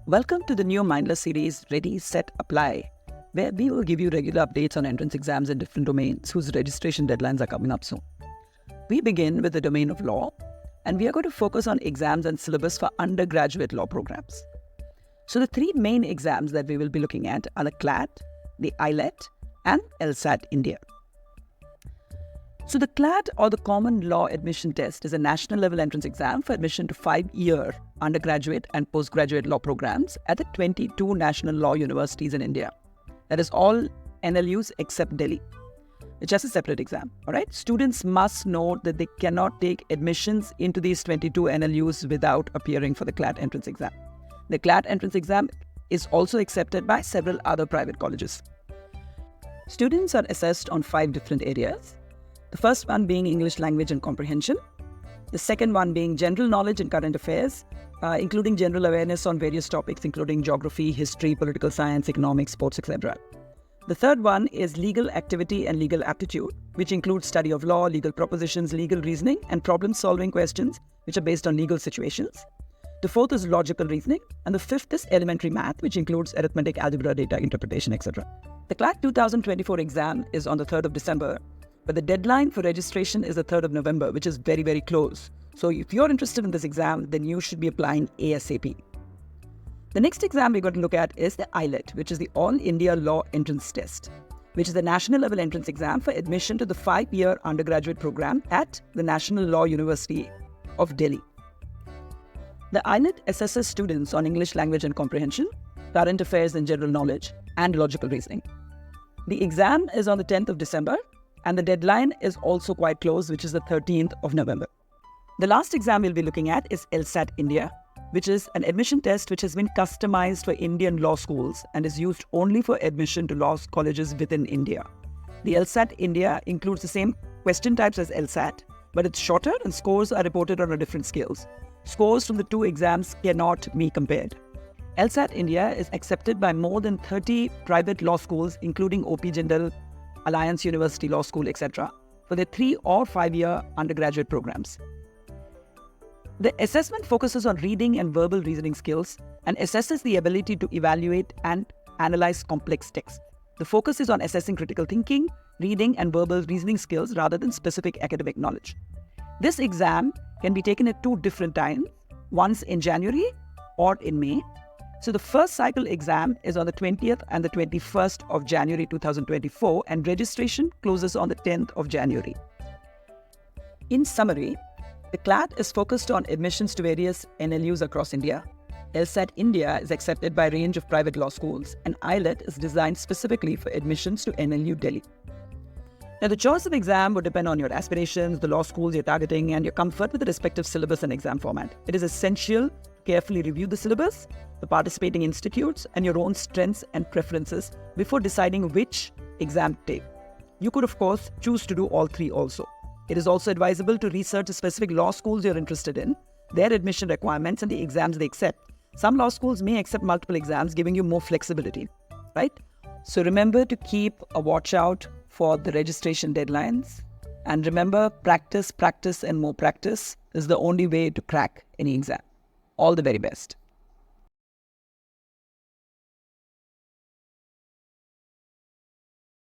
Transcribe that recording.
Welcome to the new Mindless series Ready, Set, Apply, where we will give you regular updates on entrance exams in different domains whose registration deadlines are coming up soon. We begin with the domain of law, and we are going to focus on exams and syllabus for undergraduate law programs. So the three main exams that we will be looking at are the CLAT, the ILET, and LSAT India. So the CLAT, or the Common Law Admission Test, is a national level entrance exam for admission to 5-year undergraduate and postgraduate law programs at the 22 national law universities in India. That is all NLUs except Delhi. It's just a separate exam. All right. Students must note that they cannot take admissions into these 22 NLUs without appearing for the CLAT entrance exam. The CLAT entrance exam is also accepted by several other private colleges. Students are assessed on 5 different areas. The first one being English language and comprehension. The second one being general knowledge and current affairs, including general awareness on various topics, including geography, history, political science, economics, sports, etc. The third one is legal activity and legal aptitude, which includes study of law, legal propositions, legal reasoning, and problem-solving questions, which are based on legal situations. The fourth is logical reasoning, and the fifth is elementary math, which includes arithmetic, algebra, data interpretation, etc. The CLAT 2024 exam is on the 3rd of December, but the deadline for registration is the 3rd of November, which is very, very close. So if you're interested in this exam, then you should be applying ASAP. The next exam we're going to look at is the ILET, which is the All India Law Entrance Test, which is the national level entrance exam for admission to the 5-year undergraduate program at the National Law University of Delhi. The ILET assesses students on English language and comprehension, current affairs and general knowledge, and logical reasoning. The exam is on the 10th of December, and the deadline is also quite close, which is the 13th of November. The last exam we'll be looking at is LSAT India, which is an admission test which has been customized for Indian law schools and is used only for admission to law colleges within India. The LSAT India includes the same question types as LSAT, but it's shorter and scores are reported on a different scales. Scores from the two exams cannot be compared. LSAT India is accepted by more than 30 private law schools, including OP Jindal, Alliance University Law School, etc., for their 3 or 5-year undergraduate programs. The assessment focuses on reading and verbal reasoning skills and assesses the ability to evaluate and analyze complex text. The focus is on assessing critical thinking, reading, and verbal reasoning skills rather than specific academic knowledge. This exam can be taken at 2 different times, once in January or in May. So the first cycle exam is on the 20th and the 21st of January 2024, and registration closes on the 10th of January. In summary, the CLAT is focused on admissions to various NLUs across India. LSAT India is accepted by a range of private law schools, and ILET is designed specifically for admissions to NLU Delhi. Now, the choice of exam would depend on your aspirations, the law schools you're targeting, and your comfort with the respective syllabus and exam format. It is essential to carefully review the syllabus, the participating institutes, and your own strengths and preferences before deciding which exam to take. You could, of course, choose to do all 3 also. It is also advisable to research the specific law schools you're interested in, their admission requirements, and the exams they accept. Some law schools may accept multiple exams, giving you more flexibility, right? So remember to keep a watch out for the registration deadlines. And remember, practice, and more practice is the only way to crack any exam. All the very best.